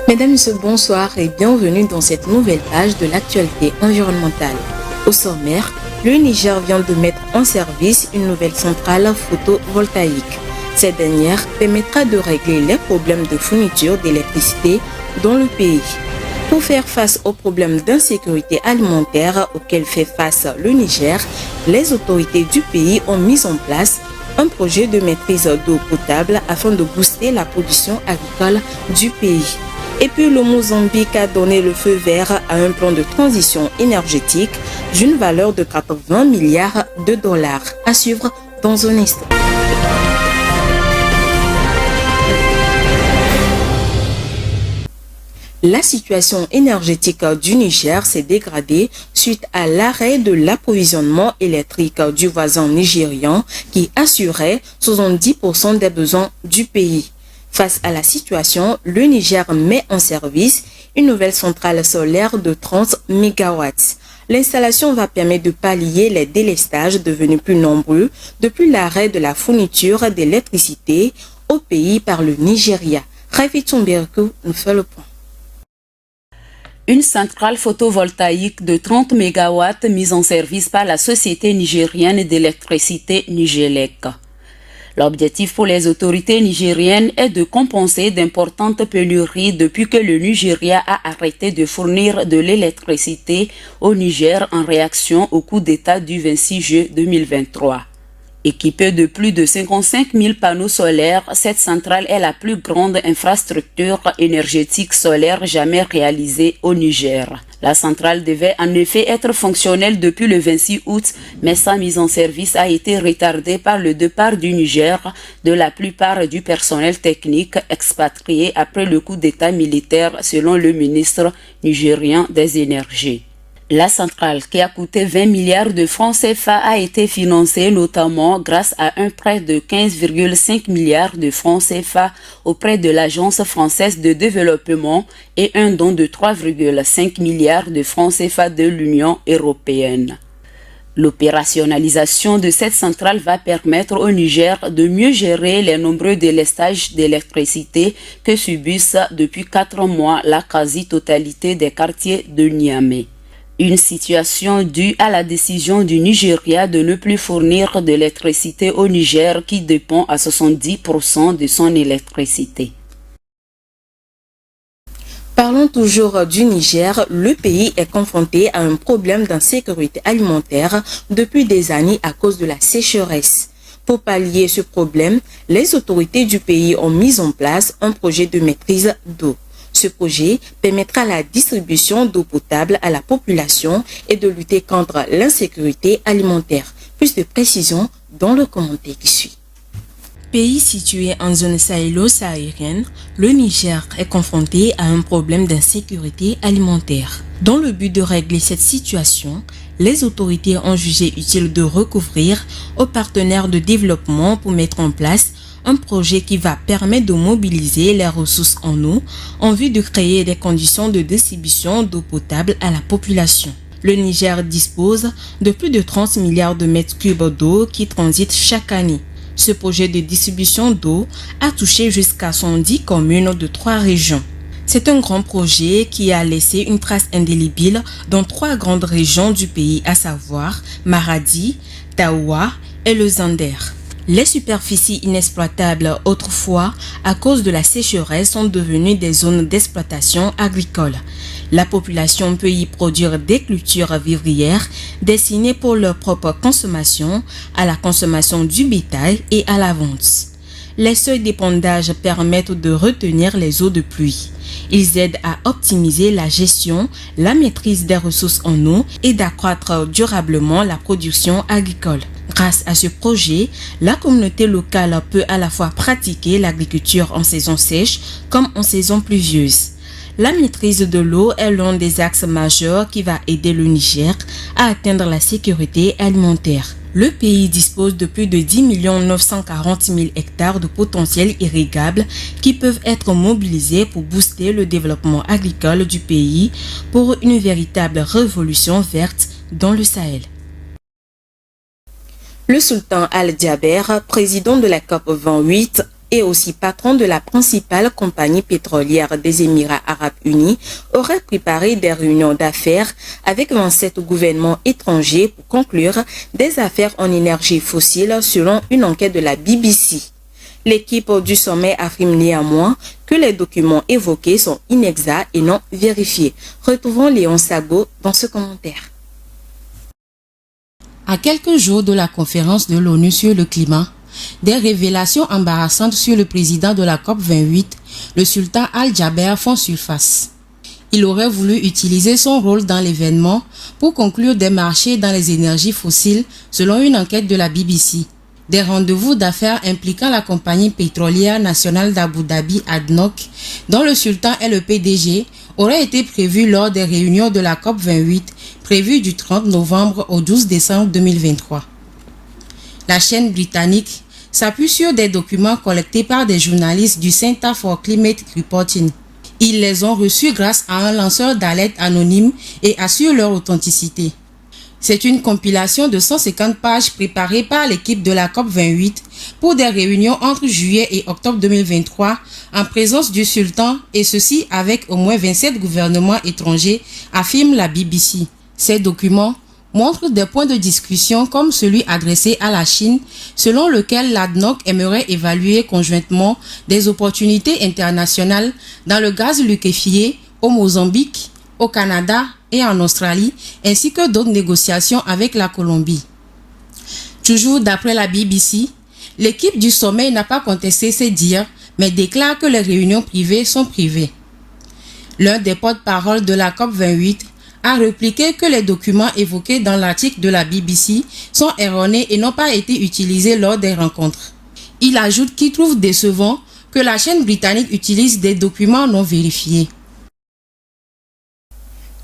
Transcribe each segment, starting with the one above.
Mesdames et messieurs, bonsoir et bienvenue dans cette nouvelle page de l'actualité environnementale. Au sommaire, le Niger vient de mettre en service une nouvelle centrale photovoltaïque. Cette dernière permettra de régler les problèmes de fourniture d'électricité dans le pays. Pour faire face aux problèmes d'insécurité alimentaire auxquels fait face le Niger, les autorités du pays ont mis en place un projet de maîtrise d'eau potable afin de booster la production agricole du pays. Et puis le Mozambique a donné le feu vert à un plan de transition énergétique d'une valeur de 80 milliards de dollars. À suivre dans un instant. La situation énergétique du Niger s'est dégradée suite à l'arrêt de l'approvisionnement électrique du voisin nigérian qui assurait 70% des besoins du pays. Face à la situation, le Niger met en service une nouvelle centrale solaire de 30 MW. L'installation va permettre de pallier les délestages devenus plus nombreux depuis l'arrêt de la fourniture d'électricité au pays par le Nigeria. Ravi Tumberku nous fait le point. Une centrale photovoltaïque de 30 MW mise en service par la société nigérienne d'électricité Nigelec. L'objectif pour les autorités nigériennes est de compenser d'importantes pénuries depuis que le Nigeria a arrêté de fournir de l'électricité au Niger en réaction au coup d'État du 26 juillet 2023. Équipée de plus de 55 000 panneaux solaires, cette centrale est la plus grande infrastructure énergétique solaire jamais réalisée au Niger. La centrale devait en effet être fonctionnelle depuis le 26 août, mais sa mise en service a été retardée par le départ du Niger de la plupart du personnel technique expatrié après le coup d'État militaire, selon le ministre nigérien des Énergies. La centrale, qui a coûté 20 milliards de francs CFA, a été financée notamment grâce à un prêt de 15,5 milliards de francs CFA auprès de l'Agence française de développement et un don de 3,5 milliards de francs CFA de l'Union européenne. L'opérationnalisation de cette centrale va permettre au Niger de mieux gérer les nombreux délestages d'électricité que subissent depuis 4 mois la quasi-totalité des quartiers de Niamey. Une situation due à la décision du Nigeria de ne plus fournir d'électricité au Niger qui dépend à 70% de son électricité. Parlons toujours du Niger, le pays est confronté à un problème d'insécurité alimentaire depuis des années à cause de la sécheresse. Pour pallier ce problème, les autorités du pays ont mis en place un projet de maîtrise d'eau. Ce projet permettra la distribution d'eau potable à la population et de lutter contre l'insécurité alimentaire. Plus de précisions dans le commentaire qui suit. Pays situé en zone sahélo-saharienne, le Niger est confronté à un problème d'insécurité alimentaire. Dans le but de régler cette situation, les autorités ont jugé utile de recourir aux partenaires de développement pour mettre en place un projet qui va permettre de mobiliser les ressources en eau en vue de créer des conditions de distribution d'eau potable à la population. Le Niger dispose de plus de 30 milliards de mètres cubes d'eau qui transitent chaque année. Ce projet de distribution d'eau a touché jusqu'à 110 communes de 3 régions. C'est un grand projet qui a laissé une trace indélébile dans 3 grandes régions du pays, à savoir Maradi, Taoua et le Zander. Les superficies inexploitables autrefois à cause de la sécheresse sont devenues des zones d'exploitation agricole. La population peut y produire des cultures vivrières destinées pour leur propre consommation, à la consommation du bétail et à la vente. Les seuils d'épandage permettent de retenir les eaux de pluie. Ils aident à optimiser la gestion, la maîtrise des ressources en eau et d'accroître durablement la production agricole. Grâce à ce projet, la communauté locale peut à la fois pratiquer l'agriculture en saison sèche comme en saison pluvieuse. La maîtrise de l'eau est l'un des axes majeurs qui va aider le Niger à atteindre la sécurité alimentaire. Le pays dispose de plus de 10 940 000 hectares de potentiel irrigable qui peuvent être mobilisés pour booster le développement agricole du pays pour une véritable révolution verte dans le Sahel. Le sultan Al-Jaber, président de la COP 28 et aussi patron de la principale compagnie pétrolière des Émirats arabes Arabes Unis aurait préparé des réunions d'affaires avec 27 gouvernements étrangers pour conclure des affaires en énergie fossile selon une enquête de la BBC. L'équipe du sommet affirme néanmoins que les documents évoqués sont inexacts et non vérifiés. Retrouvons Léon Sago dans ce commentaire. À quelques jours de la conférence de l'ONU sur le climat, des révélations embarrassantes sur le président de la COP28, le sultan Al-Jaber, font surface. Il aurait voulu utiliser son rôle dans l'événement pour conclure des marchés dans les énergies fossiles selon une enquête de la BBC. Des rendez-vous d'affaires impliquant la compagnie pétrolière nationale d'Abu Dhabi ADNOC, dont le sultan est le PDG, auraient été prévus lors des réunions de la COP28 prévues du 30 novembre au 12 décembre 2023. La chaîne britannique s'appuie sur des documents collectés par des journalistes du Center for Climate Reporting. Ils les ont reçus grâce à un lanceur d'alerte anonyme et assurent leur authenticité. C'est une compilation de 150 pages préparée par l'équipe de la COP28 pour des réunions entre juillet et octobre 2023 en présence du sultan et ceci avec au moins 27 gouvernements étrangers, affirme la BBC. Ces documents montrent des points de discussion comme celui adressé à la Chine, selon lequel l'ADNOC aimerait évaluer conjointement des opportunités internationales dans le gaz liquéfié au Mozambique, au Canada et en Australie, ainsi que d'autres négociations avec la Colombie. Toujours d'après la BBC, l'équipe du sommet n'a pas contesté ces dires, mais déclare que les réunions privées sont privées. L'un des porte-parole de la COP28 a répliqué que les documents évoqués dans l'article de la BBC sont erronés et n'ont pas été utilisés lors des rencontres. Il ajoute qu'il trouve décevant que la chaîne britannique utilise des documents non vérifiés.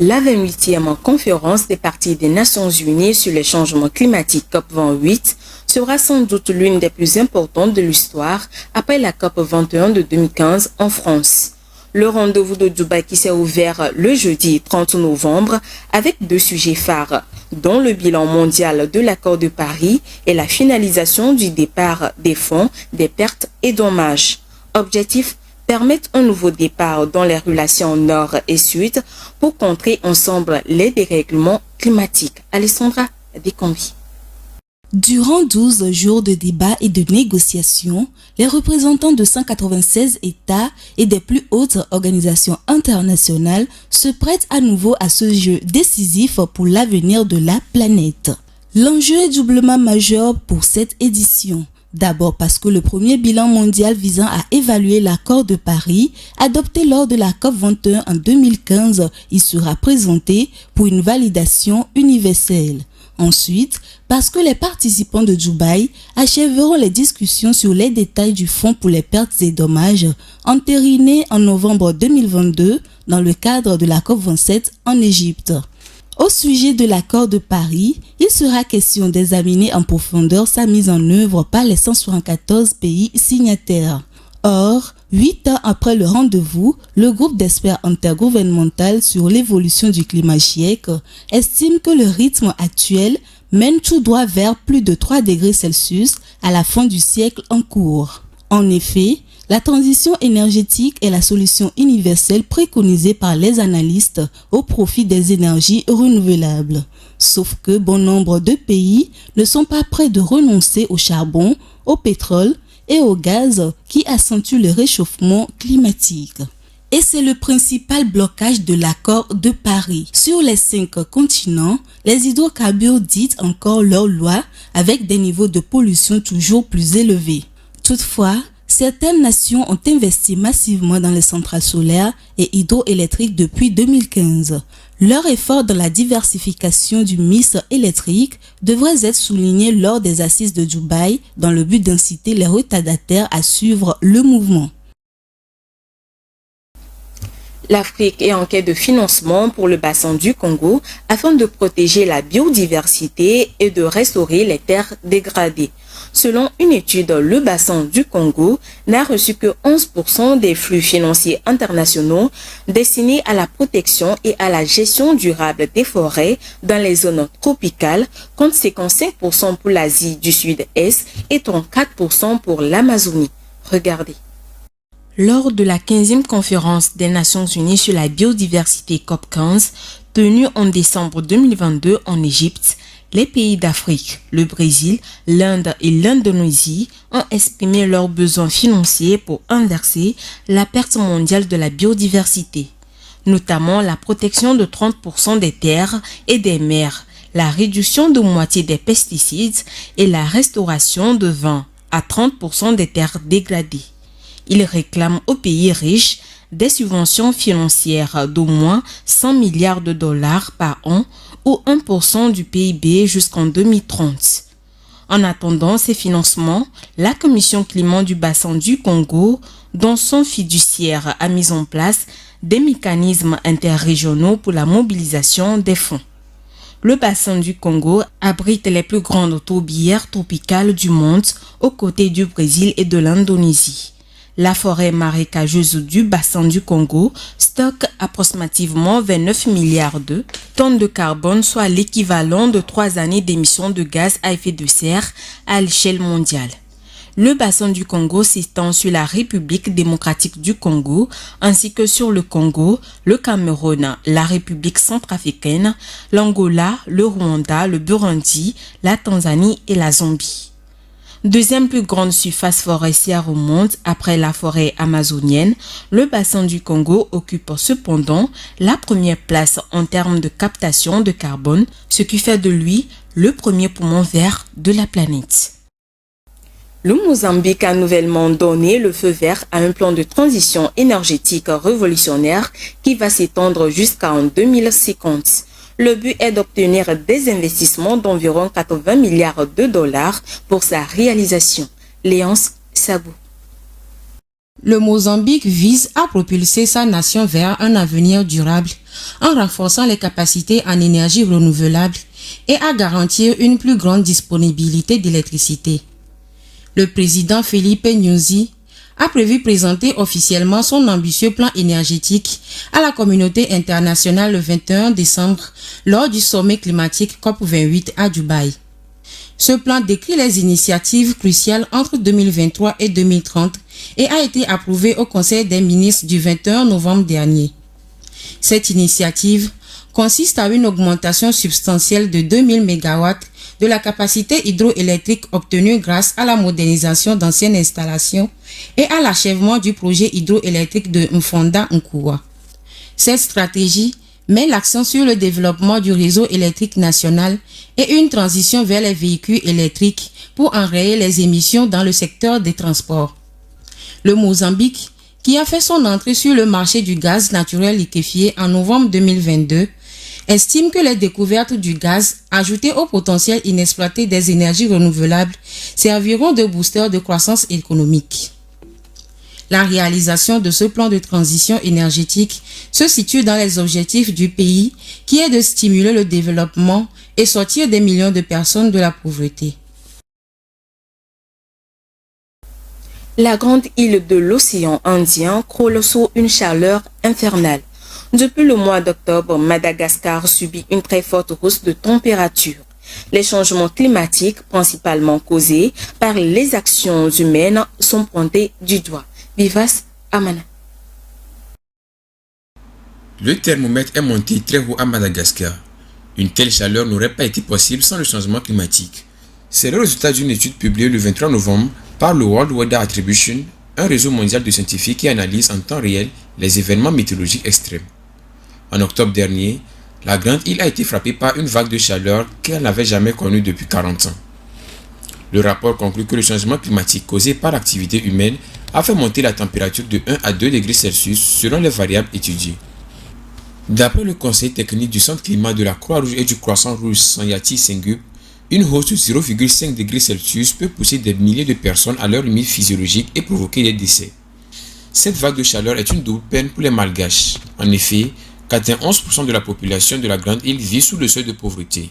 La 28e conférence des parties des Nations Unies sur les changements climatiques COP28 sera sans doute l'une des plus importantes de l'histoire après la COP21 de 2015 en France. Le rendez-vous de Dubaï qui s'est ouvert le jeudi 30 novembre avec deux sujets phares, dont le bilan mondial de l'accord de Paris et la finalisation du départ des fonds des pertes et dommages. Objectif: permettre un nouveau départ dans les relations nord et sud pour contrer ensemble les dérèglements climatiques. Alessandra Descambi. Durant 12 jours de débats et de négociations, les représentants de 196 États et des plus hautes organisations internationales se prêtent à nouveau à ce jeu décisif pour l'avenir de la planète. L'enjeu est doublement majeur pour cette édition. D'abord parce que le premier bilan mondial visant à évaluer l'accord de Paris, adopté lors de la COP21 en 2015, y sera présenté pour une validation universelle. Ensuite, parce que les participants de Dubaï achèveront les discussions sur les détails du fonds pour les pertes et dommages, entériné en novembre 2022 dans le cadre de la COP27 en Égypte. Au sujet de l'accord de Paris, il sera question d'examiner en profondeur sa mise en œuvre par les 174 pays signataires. Or, 8 ans après le rendez-vous, le groupe d'experts intergouvernemental sur l'évolution du climat GIEC estime que le rythme actuel mène tout droit vers plus de 3 degrés Celsius à la fin du siècle en cours. En effet, la transition énergétique est la solution universelle préconisée par les analystes au profit des énergies renouvelables. Sauf que bon nombre de pays ne sont pas prêts de renoncer au charbon, au pétrole et au gaz qui accentuent le réchauffement climatique. Et c'est le principal blocage de l'accord de Paris. Sur les 5 continents, les hydrocarbures dictent encore leur loi avec des niveaux de pollution toujours plus élevés. Toutefois, certaines nations ont investi massivement dans les centrales solaires et hydroélectriques depuis 2015. Leur effort dans la diversification du mix électrique devrait être souligné lors des assises de Dubaï dans le but d'inciter les retardataires à suivre le mouvement. L'Afrique est en quête de financement pour le bassin du Congo afin de protéger la biodiversité et de restaurer les terres dégradées. Selon une étude, le bassin du Congo n'a reçu que 11% des flux financiers internationaux destinés à la protection et à la gestion durable des forêts dans les zones tropicales, contre 55% pour l'Asie du Sud-Est et 34% pour l'Amazonie. Regardez. Lors de la 15e conférence des Nations Unies sur la biodiversité COP15, tenue en décembre 2022 en Égypte, les pays d'Afrique, le Brésil, l'Inde et l'Indonésie ont exprimé leurs besoins financiers pour inverser la perte mondiale de la biodiversité, notamment la protection de 30% des terres et des mers, la réduction de moitié des pesticides et la restauration de 20 à 30% des terres dégradées. Ils réclament aux pays riches des subventions financières d'au moins 100 milliards de dollars par an ou 1% du PIB jusqu'en 2030. En attendant ces financements, la Commission climat du bassin du Congo, dont son fiduciaire, a mis en place des mécanismes interrégionaux pour la mobilisation des fonds. Le bassin du Congo abrite les plus grandes tourbières tropicales du monde aux côtés du Brésil et de l'Indonésie. La forêt marécageuse du bassin du Congo stocke approximativement 29 milliards de tonnes de carbone, soit l'équivalent de 3 années d'émissions de gaz à effet de serre à l'échelle mondiale. Le bassin du Congo s'étend sur la République démocratique du Congo, ainsi que sur le Congo, le Cameroun, la République centrafricaine, l'Angola, le Rwanda, le Burundi, la Tanzanie et la Zambie. Deuxième plus grande surface forestière au monde après la forêt amazonienne, le bassin du Congo occupe cependant la première place en termes de captation de carbone, ce qui fait de lui le premier poumon vert de la planète. Le Mozambique a nouvellement donné le feu vert à un plan de transition énergétique révolutionnaire qui va s'étendre jusqu'en 2050. Le but est d'obtenir des investissements d'environ 80 milliards de dollars pour sa réalisation. Léonce Sabou. Le Mozambique vise à propulser sa nation vers un avenir durable en renforçant les capacités en énergie renouvelable et à garantir une plus grande disponibilité d'électricité. Le président Felipe Nyusi a prévu présenter officiellement son ambitieux plan énergétique à la communauté internationale le 21 décembre lors du sommet climatique COP28 à Dubaï. Ce plan décrit les initiatives cruciales entre 2023 et 2030 et a été approuvé au Conseil des ministres du 21 novembre dernier. Cette initiative consiste à une augmentation substantielle de 2000 MW de la capacité hydroélectrique obtenue grâce à la modernisation d'anciennes installations et à l'achèvement du projet hydroélectrique de Mfonda Nkoua. Cette stratégie met l'accent sur le développement du réseau électrique national et une transition vers les véhicules électriques pour enrayer les émissions dans le secteur des transports. Le Mozambique, qui a fait son entrée sur le marché du gaz naturel liquéfié en novembre 2022, estime que les découvertes du gaz, ajoutées au potentiel inexploité des énergies renouvelables, serviront de booster de croissance économique. La réalisation de ce plan de transition énergétique se situe dans les objectifs du pays, qui est de stimuler le développement et sortir des millions de personnes de la pauvreté. La grande île de l'océan Indien croule sous une chaleur infernale. Depuis le mois d'octobre, Madagascar subit une très forte hausse de température. Les changements climatiques, principalement causés par les actions humaines, sont pointés du doigt. Vivas Amana. Le thermomètre est monté très haut à Madagascar. Une telle chaleur n'aurait pas été possible sans le changement climatique. C'est le résultat d'une étude publiée le 23 novembre par le World Weather Attribution, un réseau mondial de scientifiques qui analyse en temps réel les événements météorologiques extrêmes. En octobre dernier, la grande île a été frappée par une vague de chaleur qu'elle n'avait jamais connue depuis 40 ans. Le rapport conclut que le changement climatique causé par l'activité humaine a fait monter la température de 1 à 2 degrés Celsius selon les variables étudiées. D'après le conseil technique du Centre climat de la Croix-Rouge et du Croissant-Rouge Sanyati Sengup, une hausse de 0,5 degrés Celsius peut pousser des milliers de personnes à leur limite physiologique et provoquer des décès. Cette vague de chaleur est une double peine pour les Malgaches. En effet, 91% de la population de la grande île vit sous le seuil de pauvreté.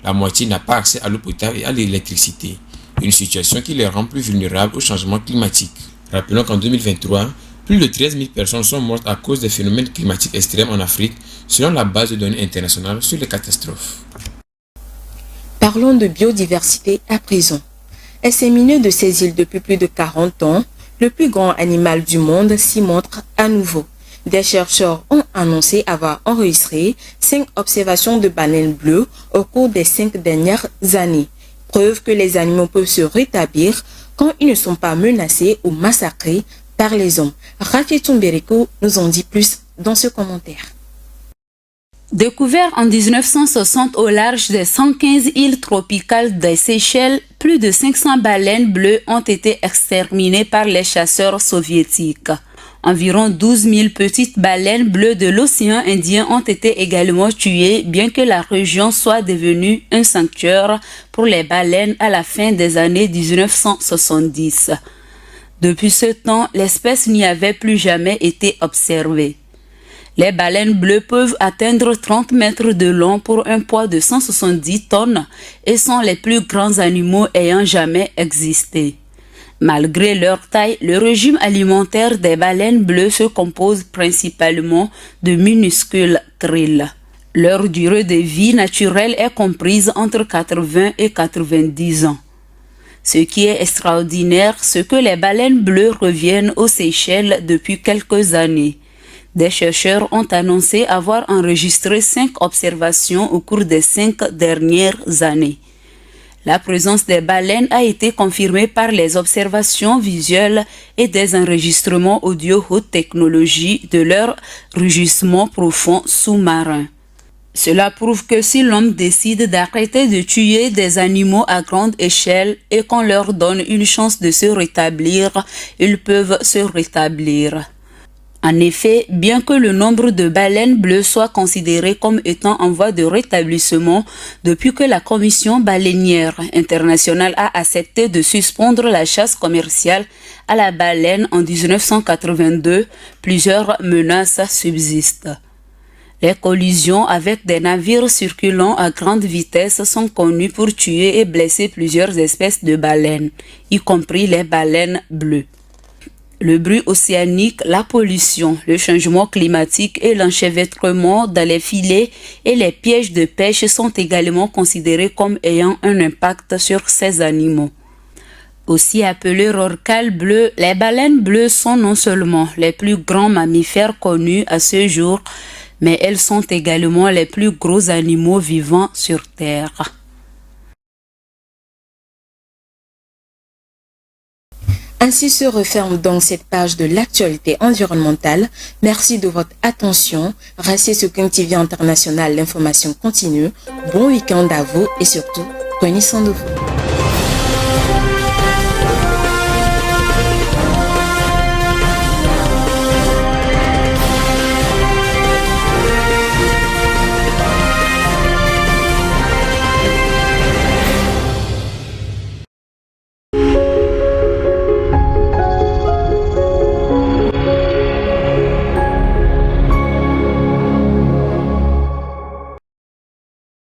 La moitié n'a pas accès à l'eau potable et à l'électricité, une situation qui les rend plus vulnérables au changement climatique. Rappelons qu'en 2023, plus de 13 000 personnes sont mortes à cause des phénomènes climatiques extrêmes en Afrique, selon la base de données internationale sur les catastrophes. Parlons de biodiversité à présent. Disséminé de ces îles depuis plus de 40 ans, le plus grand animal du monde s'y montre à nouveau. Des chercheurs ont annoncé avoir enregistré 5 observations de baleines bleues au cours des 5 dernières années. Preuve que les animaux peuvent se rétablir quand ils ne sont pas menacés ou massacrés par les hommes. Rafi Tumbereko nous en dit plus dans ce commentaire. Découvert en 1960 au large des 115 îles tropicales des Seychelles, plus de 500 baleines bleues ont été exterminées par les chasseurs soviétiques. Environ 12 000 petites baleines bleues de l'océan Indien ont été également tuées, bien que la région soit devenue un sanctuaire pour les baleines à la fin des années 1970. Depuis ce temps, l'espèce n'y avait plus jamais été observée. Les baleines bleues peuvent atteindre 30 mètres de long pour un poids de 170 tonnes et sont les plus grands animaux ayant jamais existé. Malgré leur taille, le régime alimentaire des baleines bleues se compose principalement de minuscules krill. Leur durée de vie naturelle est comprise entre 80 et 90 ans. Ce qui est extraordinaire, c'est que les baleines bleues reviennent aux Seychelles depuis quelques années. Des chercheurs ont annoncé avoir enregistré 5 observations au cours des 5 dernières années. La présence des baleines a été confirmée par les observations visuelles et des enregistrements audio haute technologie de leur rugissement profond sous-marin. Cela prouve que si l'homme décide d'arrêter de tuer des animaux à grande échelle et qu'on leur donne une chance de se rétablir, ils peuvent se rétablir. En effet, bien que le nombre de baleines bleues soit considéré comme étant en voie de rétablissement depuis que la Commission baleinière internationale a accepté de suspendre la chasse commerciale à la baleine en 1982, plusieurs menaces subsistent. Les collisions avec des navires circulant à grande vitesse sont connues pour tuer et blesser plusieurs espèces de baleines, y compris les baleines bleues. Le bruit océanique, la pollution, le changement climatique et l'enchevêtrement dans les filets et les pièges de pêche sont également considérés comme ayant un impact sur ces animaux. Aussi appelées rorquals bleus, les baleines bleues sont non seulement les plus grands mammifères connus à ce jour, mais elles sont également les plus gros animaux vivants sur Terre. Ainsi se referme donc cette page de l'actualité environnementale. Merci de votre attention. Restez sur King TV International, l'information continue. Bon week-end à vous et surtout, prenez soin de vous.